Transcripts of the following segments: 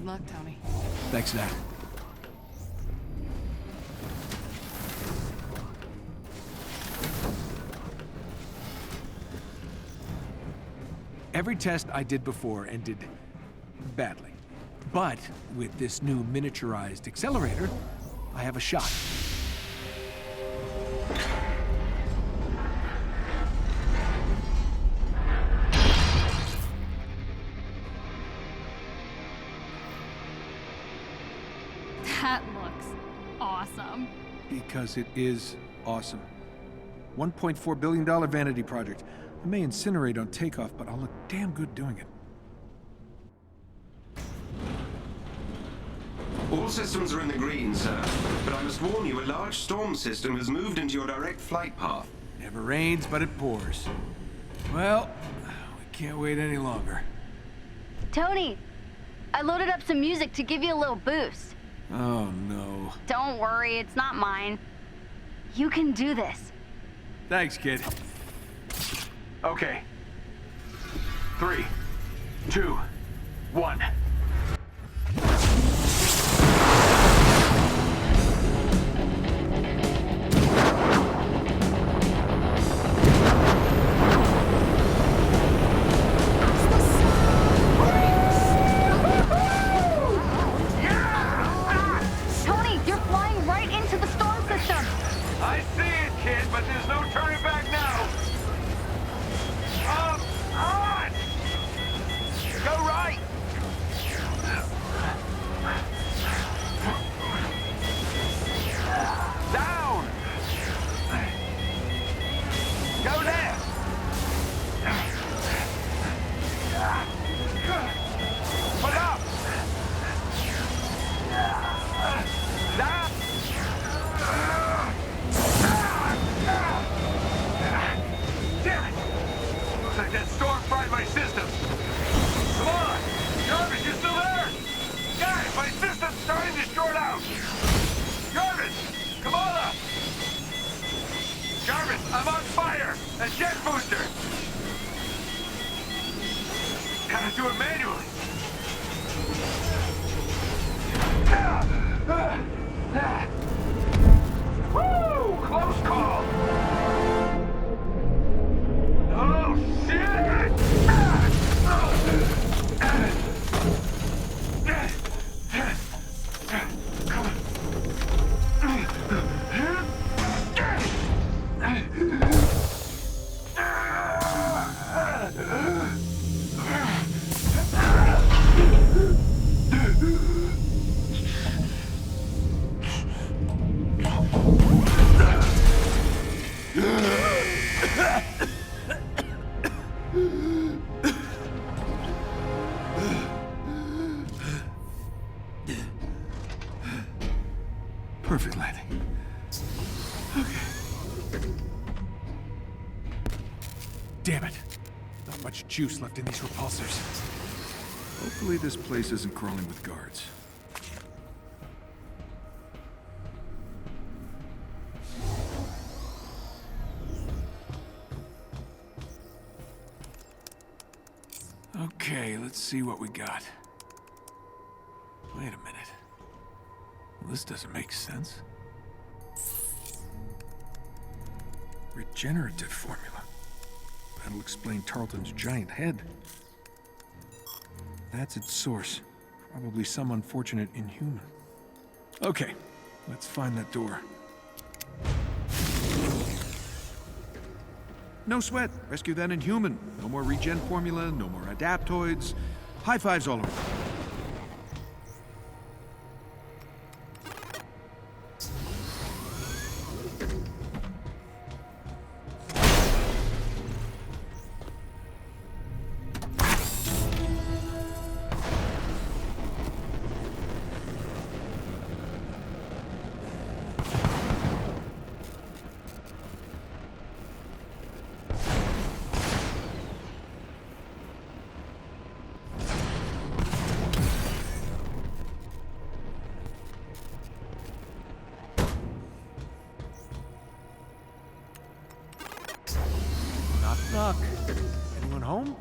Good luck, Tony. Thanks, Nat. Every test I did before ended badly. But with this new miniaturized accelerator, I have a shot. That looks awesome. Because it is awesome. $1.4 billion vanity project. I may incinerate on takeoff, but I'll look damn good doing it. All systems are in the green, sir. But I must warn you, a large storm system has moved into your direct flight path. Never rains, but it pours. Well, we can't wait any longer. Tony, I loaded up some music to give you a little boost. Oh, no. Don't worry, it's not mine. You can do this. Thanks, kid. Okay. 3, 2, 1. Tony, you're flying right into the storm system. I see it, kid, but there's no turning back now. On! Go right! Down! Go left! Put up! Down! Damn it! Looks like that storm fried my system. Come on! Jarvis, you still there? Guys, my system's starting to short out. Jarvis, come on up! Jarvis, I'm on fire! A jet booster! Gotta do it manually. Woo! Close call! Oh, shit! Perfect landing. Okay. Damn it. Not much juice left in these repulsors. Hopefully this place isn't crawling with guards. Okay, let's see what we got. Wait a minute. Well, this doesn't make sense. Regenerative formula. That'll explain Tarleton's giant head. That's its source. Probably some unfortunate inhuman. Okay, let's find that door. No sweat. Rescue that inhuman. No more regen formula, no more adaptoids. High fives all around. Knock, knock. Anyone home?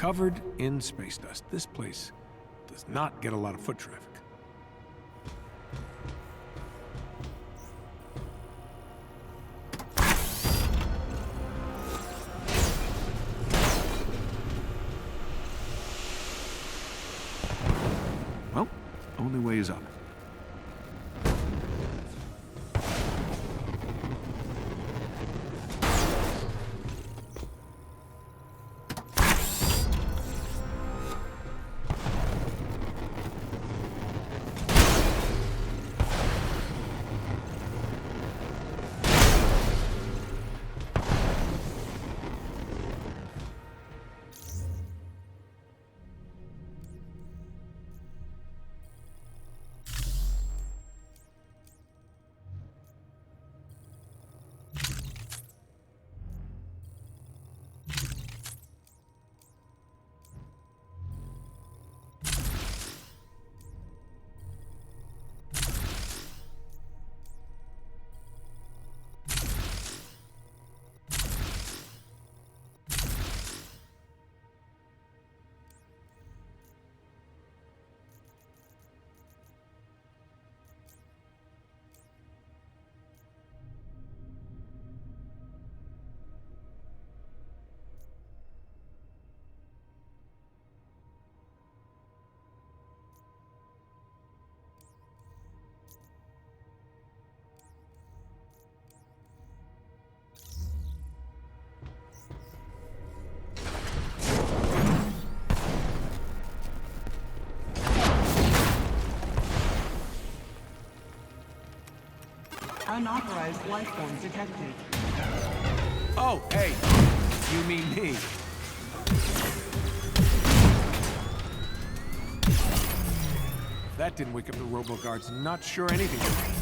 Covered in space dust. This place does not get a lot of foot traffic. Well, only way is up. Unauthorized life forms detected. Oh, hey, you mean me. If that didn't wake up the robo-guards, not sure anything would.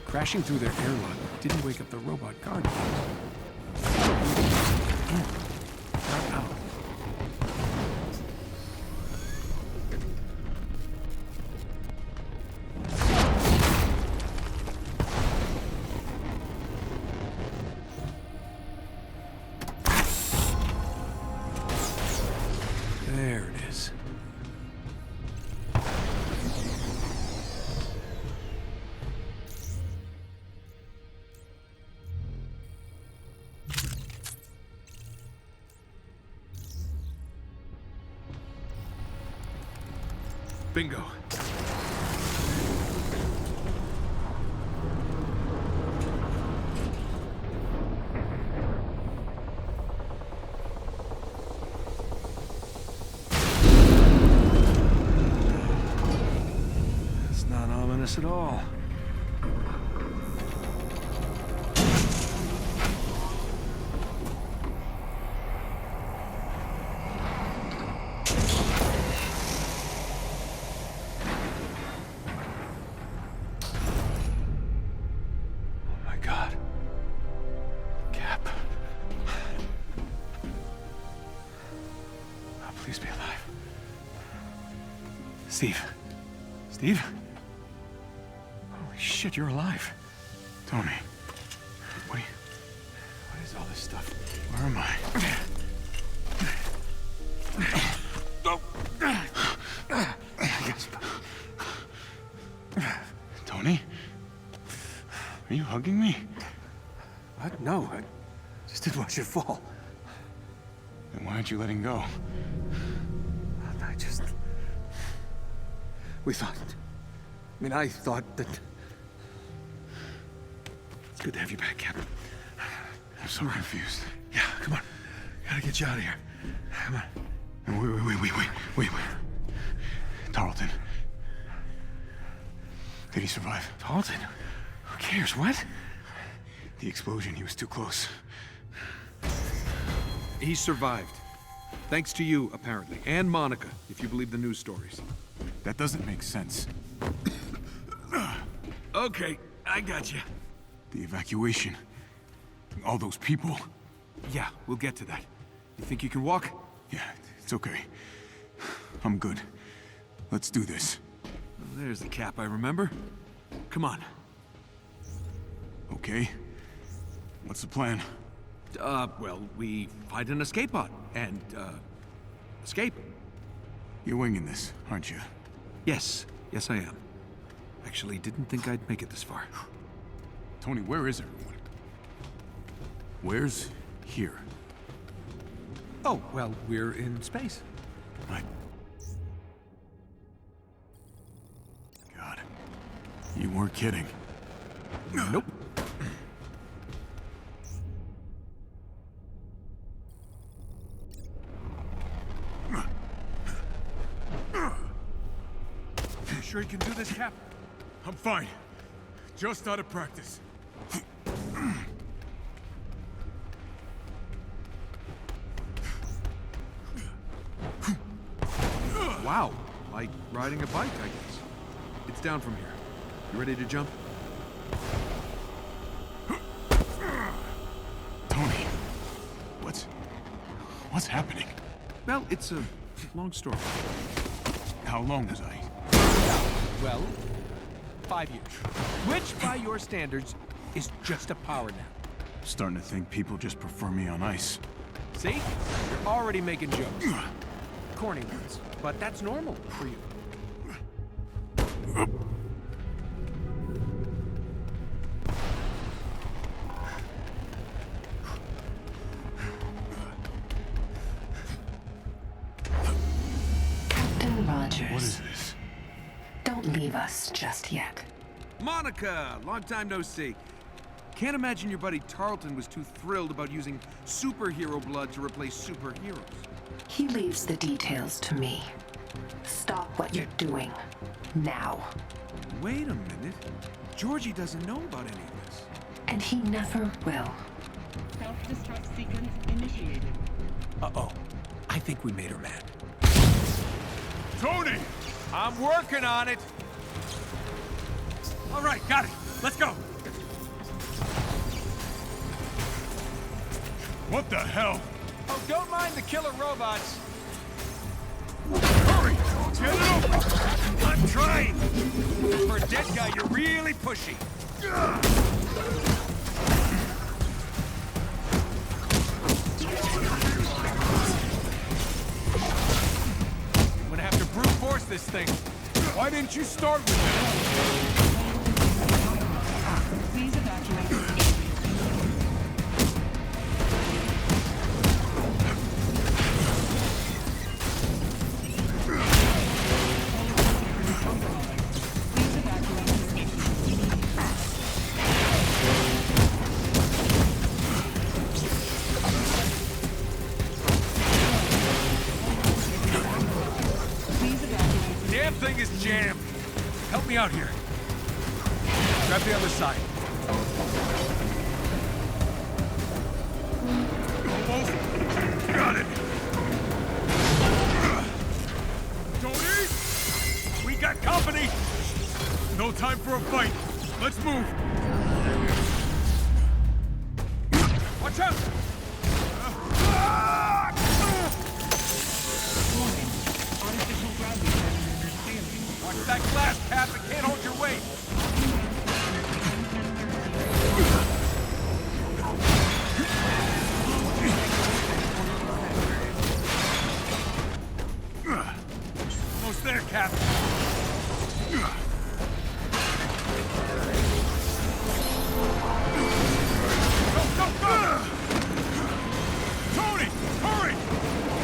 Crashing through their airlock didn't wake up the robot guard. Not out. There it is. Bingo. That's not ominous at all. Please be alive. Steve. Steve? Holy shit, you're alive. Tony, What is all this stuff? where am I? Tony? Are you hugging me? What? No, I just didn't want you to fall. Then why aren't you letting go? I thought that... It's good to have you back, Captain. I'm so confused. Yeah, come on. Gotta get you out of here. Come on. No, wait. Tarleton. Did he survive? Tarleton? Who cares? What? The explosion, he was too close. He survived. Thanks to you, apparently. And Monica, if you believe the news stories. That doesn't make sense. Okay, I got you. The evacuation. All those people. Yeah, we'll get to that. You think you can walk? Yeah, it's okay. I'm good. Let's do this. There's the cap I remember. Come on. Okay. What's the plan? Well, we find an escape pod and, escape. You're winging this, aren't you? Yes, yes I am. Actually, didn't think I'd make it this far. Tony, where is everyone? Where's here? Oh, well, we're in space. God. You weren't kidding. Nope. You sure you can do this, Cap? I'm fine. Just out of practice. Wow, like riding a bike, I guess. It's down from here. You ready to jump? Tony, what's happening? Well, it's a long story. How long was I? Well, 5 years. Which, by your standards, is just a power nap. Starting to think people just prefer me on ice. See? You're already making jokes. Corny ones. But that's normal for you. Captain Rogers. What is this? Don't leave us just yet. Monica! Long time no see. Can't imagine your buddy Tarleton was too thrilled about using superhero blood to replace superheroes. He leaves the details to me. Stop what you're doing. Now. Wait a minute. Georgie doesn't know about any of this. And he never will. Self-destruct sequence initiated. Uh-oh. I think we made her mad. Tony! I'm working on it! All right, got it. Let's go. What the hell? Oh, don't mind the killer robots. Hurry! Get it open! I'm trying. For a dead guy, you're really pushy. I'm gonna have to brute force this thing. Why didn't you start with it? Please evacuate this area. Please evacuate this area. Please evacuate. Damn thing is jammed. Help me out here. Grab the other side. Almost. Got it. Tony! We got company. No time for a fight. Let's move. Watch out. Warning. Artificial gravity generators failing. Watch that glass, Cap. It can't hold your weight. Almost there, Cap. Go, go, go! Tony! Hurry!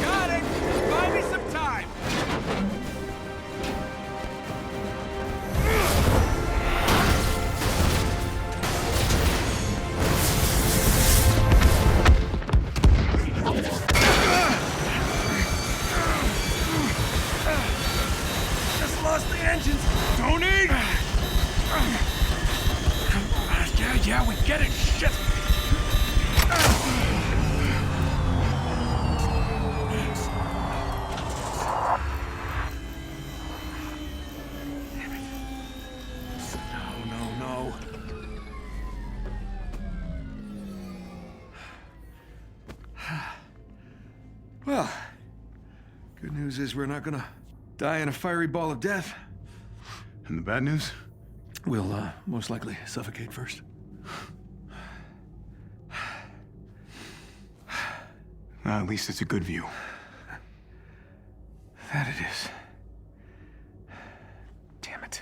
Got it! Buy me some time! Just lost the engines! Tony! Yeah, we get it! Shit! No. News is we're not gonna die in a fiery ball of death. And the bad news? We'll, most likely suffocate first. At least it's a good view. That it is. Damn it.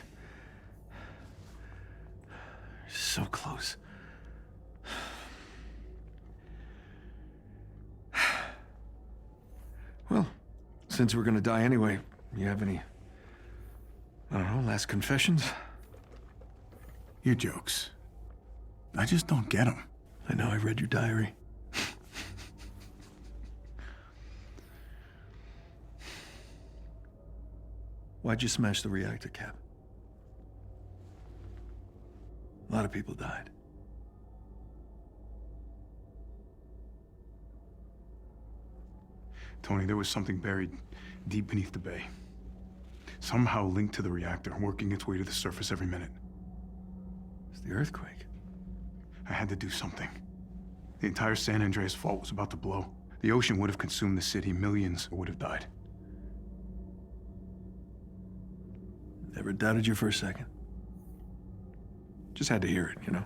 So close. Well, since we're gonna die anyway, you have any, I don't know, last confessions? Your jokes. I just don't get them. I know, I read your diary. Why'd you smash the reactor cap? A lot of people died. Tony, there was something buried deep beneath the bay. Somehow linked to the reactor, working its way to the surface every minute. It's the earthquake. I had to do something. The entire San Andreas fault was about to blow. The ocean would have consumed the city. Millions would have died. Never doubted you for a second. Just had to hear it, you know?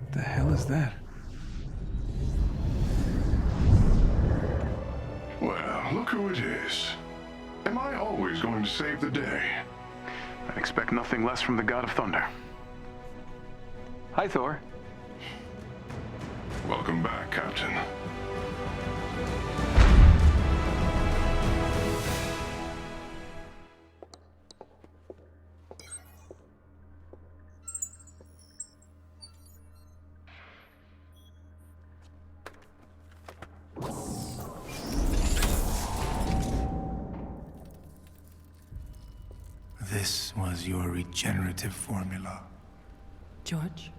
What the hell is that? Well, look who it is. Am I always going to save the day? I expect nothing less from the God of Thunder. Hi, Thor. Welcome back, Captain. This was your regenerative formula. George?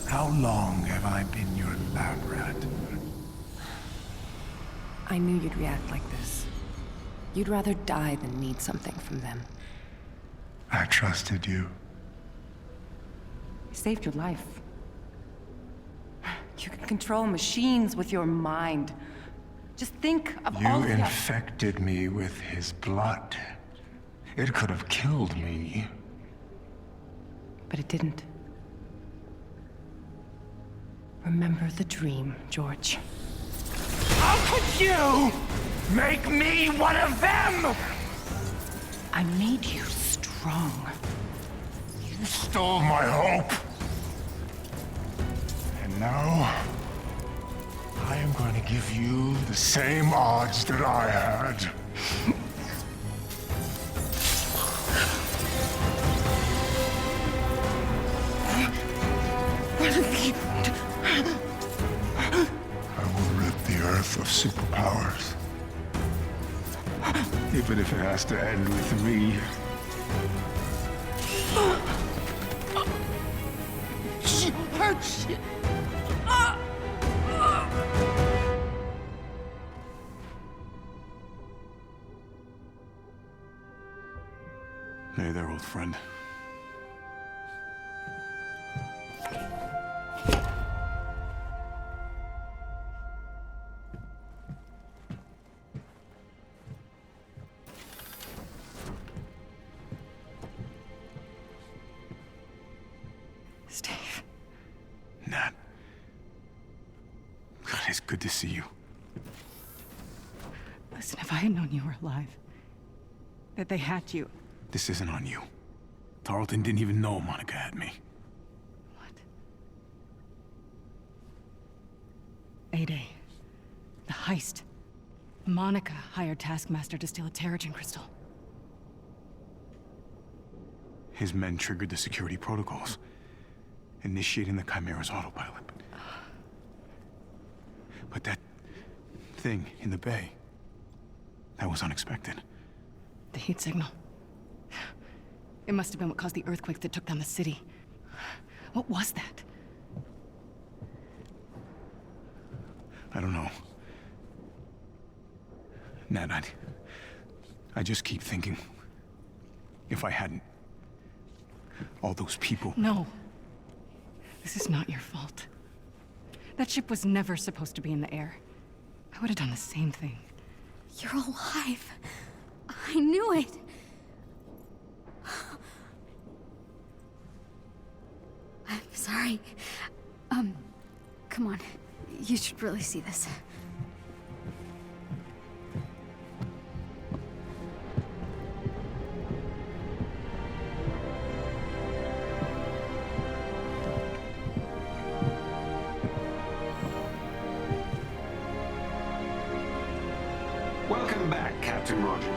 How long have I been your lab rat? I knew you'd react like this. You'd rather die than need something from them. I trusted you. You saved your life. You can control machines with your mind. Just think of all You of the... infected me with his blood. It could have killed me. But it didn't. Remember the dream, George. How could you make me one of them? I made you strong. You stole my hope. And now, I am going to give you the same odds that I had. I will rid the Earth of superpowers. Even if it has to end with me. George! Hey there, old friend. Steve. Nat. God, it's good to see you. Listen, if I had known you were alive, that they had you. This isn't on you. Tarleton didn't even know Monica had me. What? A-Day. The heist. Monica hired Taskmaster to steal a Terrigen crystal. His men triggered the security protocols, initiating the Chimera's autopilot. But that thing in the bay, that was unexpected. The heat signal. It must have been what caused the earthquake that took down the city. What was that? I don't know. Nat, I just keep thinking, if I hadn't, all those people... No, This is not your fault. That ship was never supposed to be in the air. I would have done the same thing. You're alive. I knew it. I'm sorry. Come on. You should really see this. Welcome back, Captain Rogers.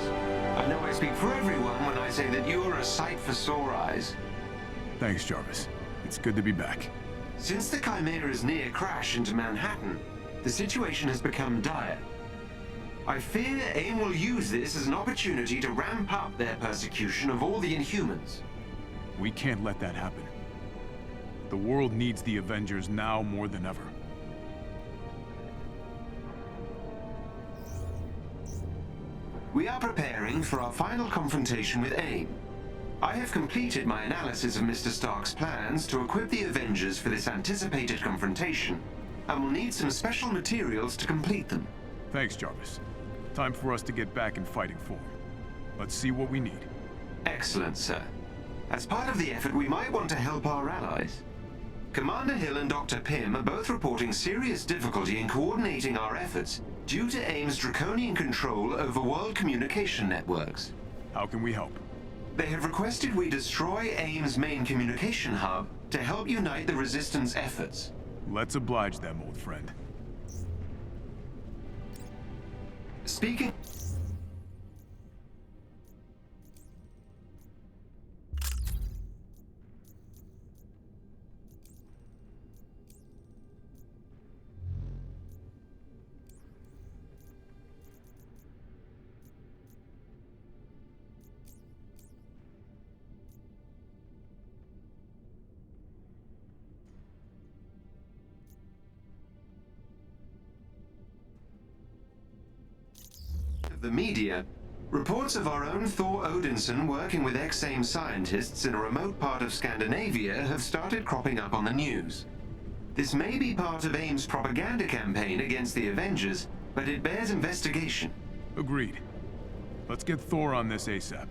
I know I speak for everyone when I say that you're a sight for sore eyes. Thanks, Jarvis. It's good to be back. Since the Chimera's near crash into Manhattan, the situation has become dire. I fear AIM will use this as an opportunity to ramp up their persecution of all the Inhumans. We can't let that happen. The world needs the Avengers now more than ever. We are preparing for our final confrontation with AIM. I have completed my analysis of Mr. Stark's plans to equip the Avengers for this anticipated confrontation, and will need some special materials to complete them. Thanks, Jarvis. Time for us to get back in fighting form. Let's see what we need. Excellent, sir. As part of the effort, we might want to help our allies. Commander Hill and Dr. Pym are both reporting serious difficulty in coordinating our efforts due to AIM's draconian control over world communication networks. How can we help? They have requested we destroy AIM's main communication hub to help unite the Resistance efforts. Let's oblige them, old friend. Speaking... the media, reports of our own Thor Odinson working with ex-AIM scientists in a remote part of Scandinavia have started cropping up on the news. This may be part of AIM's propaganda campaign against the Avengers, but it bears investigation. Agreed. Let's get Thor on this ASAP.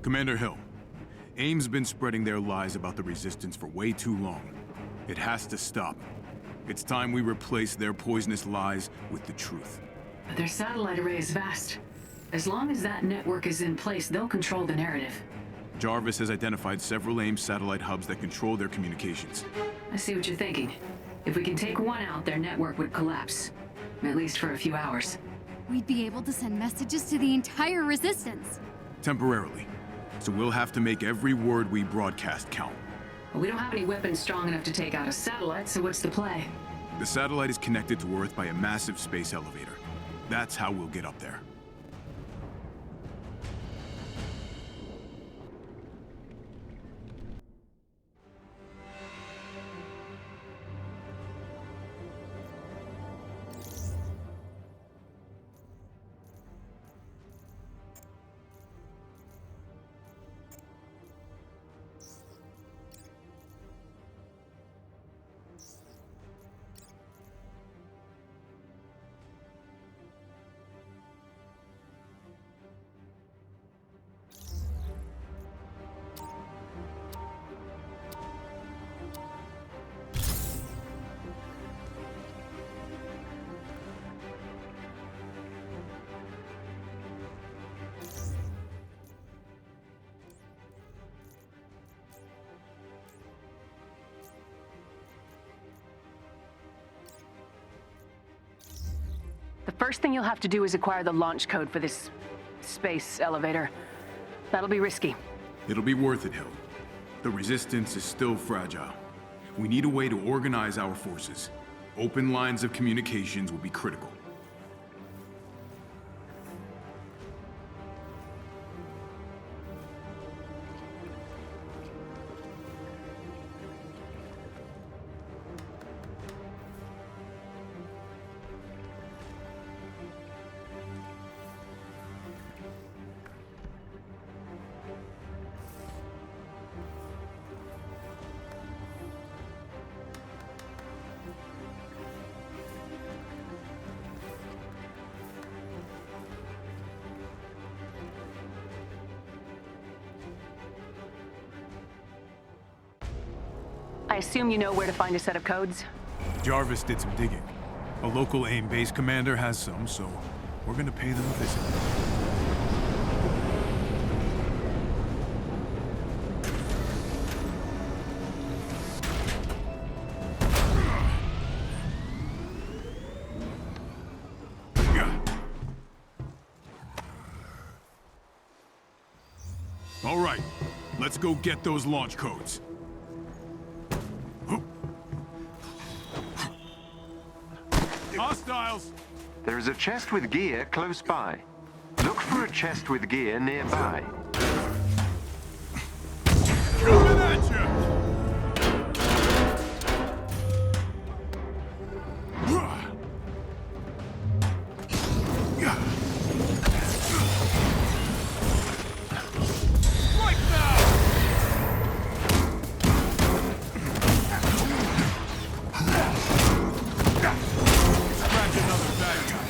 Commander Hill, AIM's been spreading their lies about the Resistance for way too long. It has to stop. It's time we replace their poisonous lies with the truth. But their satellite array is vast. As long as that network is in place, they'll control the narrative. Jarvis has identified several AIM satellite hubs that control their communications. I see what you're thinking. If we can take one out, their network would collapse. At least for a few hours. We'd be able to send messages to the entire Resistance. Temporarily. So we'll have to make every word we broadcast count. But we don't have any weapons strong enough to take out a satellite, so what's the play? The satellite is connected to Earth by a massive space elevator. That's how we'll get up there. The first thing you'll have to do is acquire the launch code for this space elevator. That'll be risky. It'll be worth it, Hill. The Resistance is still fragile. We need a way to organize our forces. Open lines of communications will be critical. I assume you know where to find a set of codes? Jarvis did some digging. A local AIM base commander has some, so we're gonna pay them a visit. All right, let's go get those launch codes. Hostiles! There is a chest with gear close by. Look for a chest with gear nearby. Coming at you! Right now! Scratch another bad guy.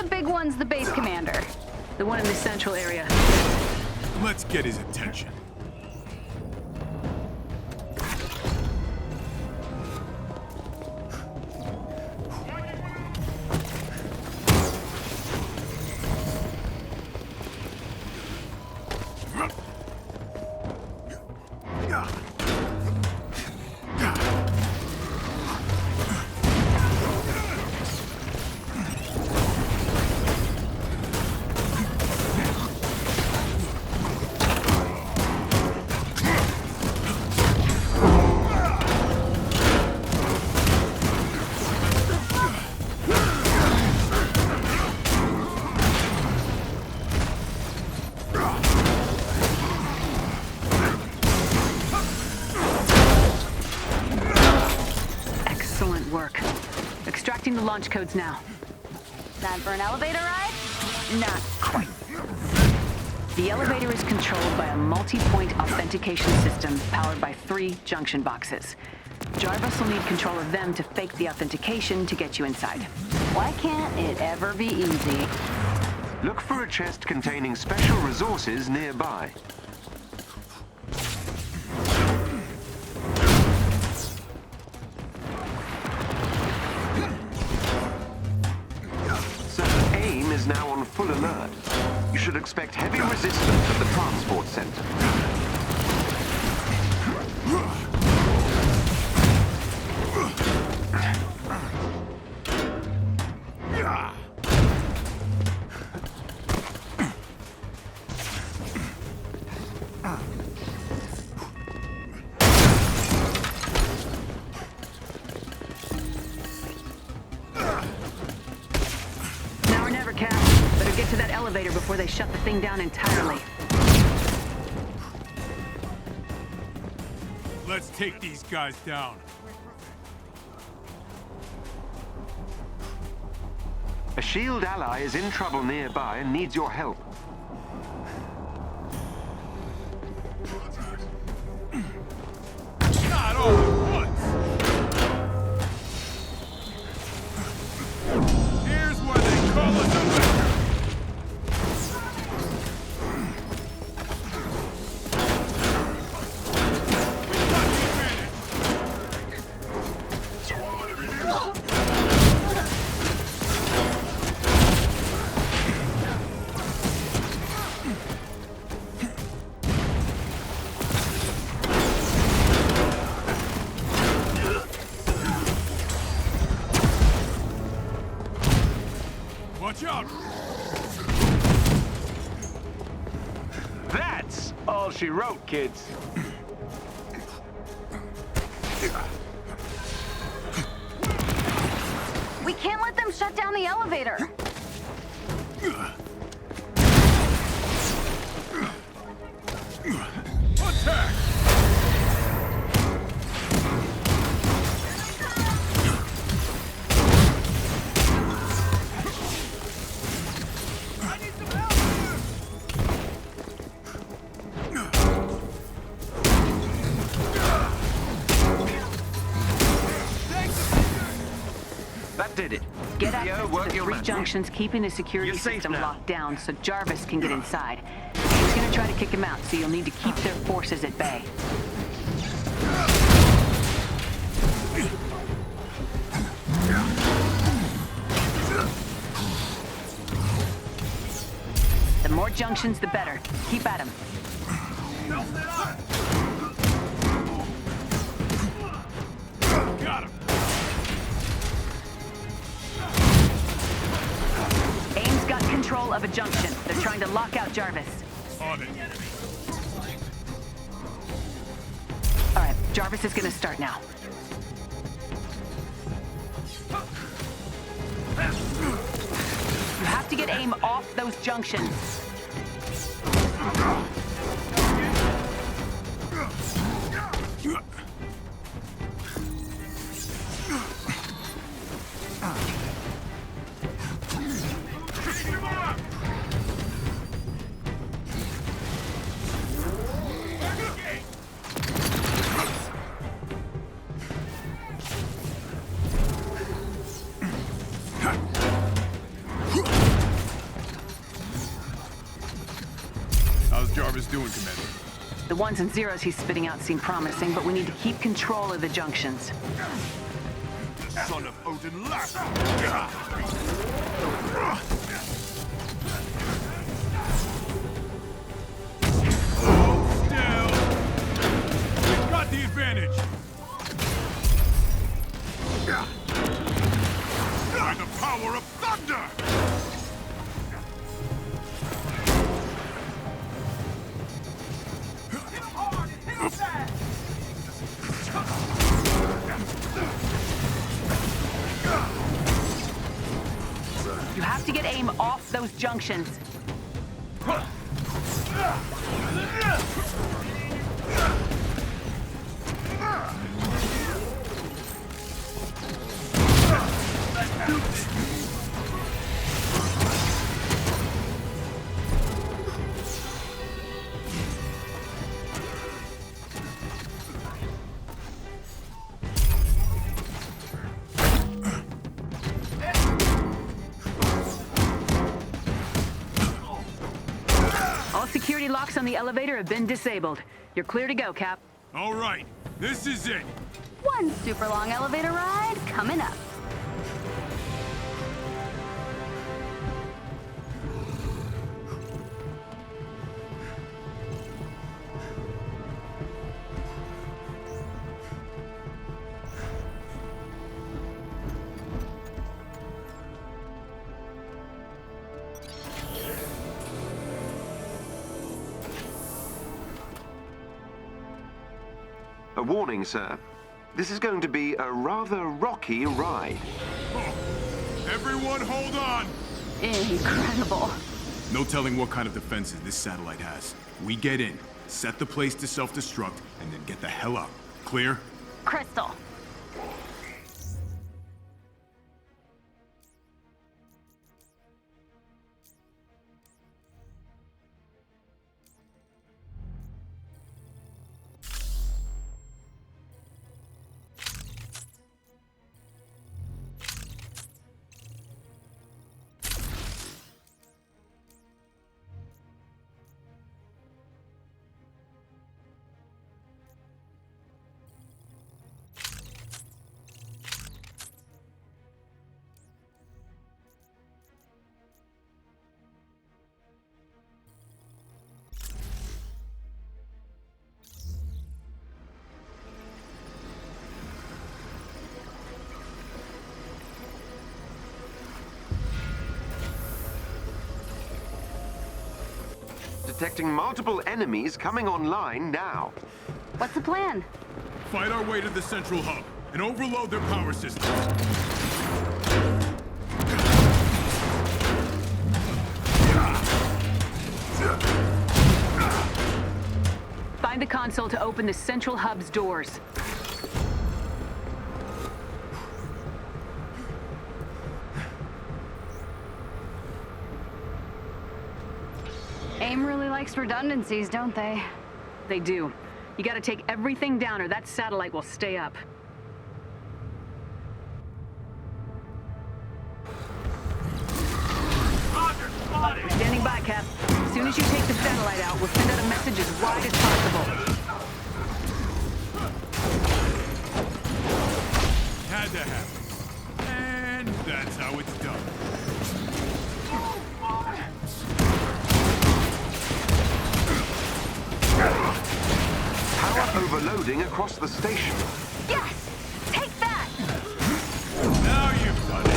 the big one's the base commander. The one in the central area. Let's get his attention. Work. Extracting the launch codes now. Time for an elevator ride? Not quite. The elevator is controlled by a multi-point authentication system powered by 3 junction boxes. Jarvis will need control of them to fake the authentication to get you inside. Why can't it ever be easy? Look for a chest containing special resources nearby. AIM is now on full alert. You should expect heavy resistance at the transport center. Better get to that elevator before they shut the thing down entirely. Let's take these guys down. A shield ally is in trouble nearby and needs your help. Not all at once. Here's why they call us avengers. Watch out! That's all she wrote, kids. We can't let them shut down the elevator. Attack! That did it. Get access work to the your 3 magic. junctions, keeping the security You're safe system now. locked down so Jarvis can get inside. He's gonna try to kick him out, so you'll need to keep their forces at bay. The more junctions, the better. Keep at him. Got him. AIM's got control of a junction. They're trying to lock out Jarvis. On it. All right, Jarvis is gonna start now. You have to get AIM off those junctions. doing, Commander? The ones and zeros he's spitting out seem promising, but we need to keep control of the junctions. Son of Odin last! Hold still! We've got the advantage! By the power of thunder! You have to get aim off those junctions. All security locks on the elevator have been disabled. You're clear to go, Cap. All right, this is it. One super long elevator ride coming up. A warning, sir. This is going to be a rather rocky ride. Everyone hold on! Incredible. No telling what kind of defenses this satellite has. We get in, set the place to self-destruct, and then get the hell out. Clear? Crystal. Detecting multiple enemies coming online now. What's the plan? Fight our way to the central hub and overload their power systems. Find the console to open the central hub's doors. AIM really likes redundancies, don't they? They do. You gotta take everything down or that satellite will stay up. Standing by, Cap. As soon as you take the satellite out, we'll send out a message as wide as possible. Had to happen. And that's how it's done. Power overloading across the station. Yes! Take that! Now you've done it.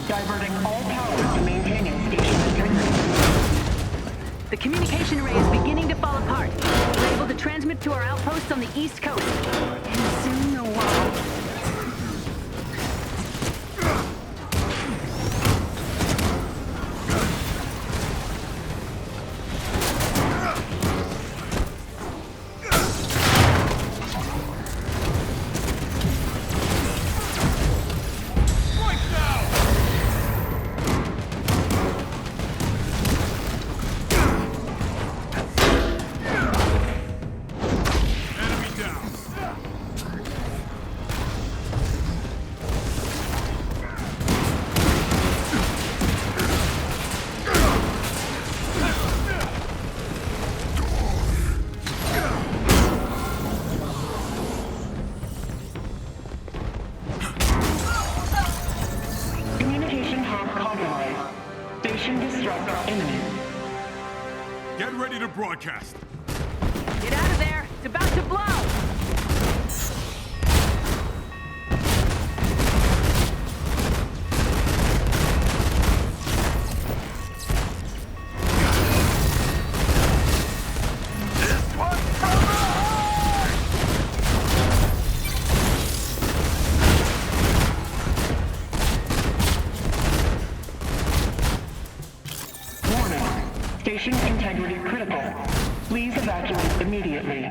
Diverting all power to maintaining station integrity. The communication array is beginning to fall apart. We're able to transmit to our outposts on the East Coast. And soon the world. Station disrupt imminent. Get ready to broadcast. Get out of there! It's about to blow! Station integrity critical. Please evacuate immediately.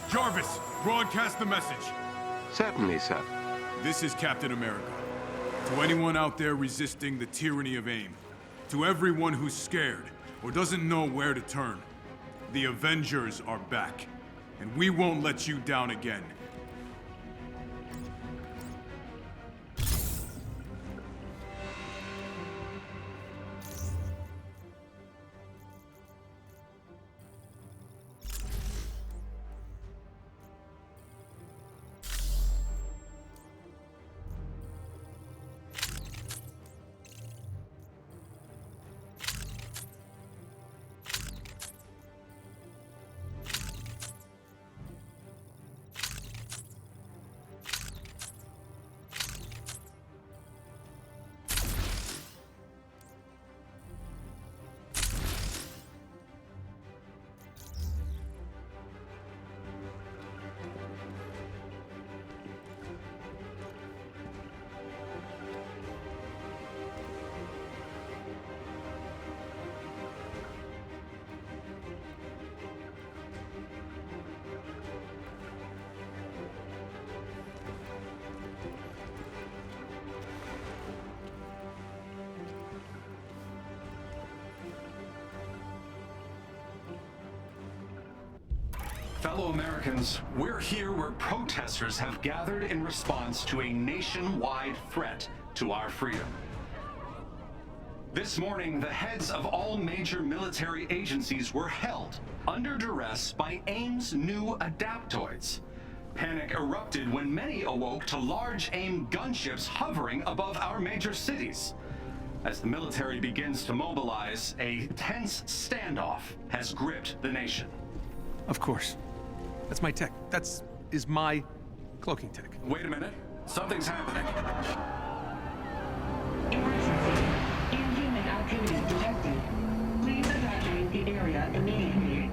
Jarvis, broadcast the message. Certainly, sir. This is Captain America. To anyone out there resisting the tyranny of AIM, to everyone who's scared or doesn't know where to turn, the Avengers are back, and we won't let you down again. Fellow Americans, we're here where protesters have gathered in response to a nationwide threat to our freedom. This morning, the heads of all major military agencies were held under duress by AIM's new adaptoids. Panic erupted when many awoke to large AIM gunships hovering above our major cities. As the military begins to mobilize, a tense standoff has gripped the nation. Of course. That's my tech. Is my cloaking tech. Wait a minute. Something's happening. Emergency. Inhuman activity detected. Please evacuate the area immediately.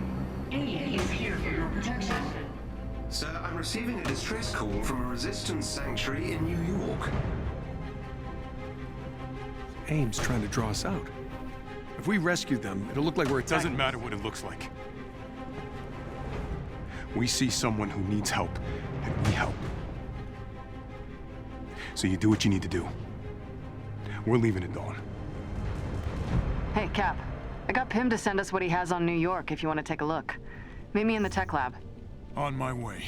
AA is here for your protection. Sir, I'm receiving a distress call from a resistance sanctuary in New York. AIM's trying to draw us out. If we rescue them, it'll look like we're attacking. Doesn't matter what it looks like. We see someone who needs help, and we help. So you do what you need to do. We're leaving at dawn. Hey, Cap. I got Pym to send us what he has on New York if you want to take a look. Meet me in the tech lab. On my way.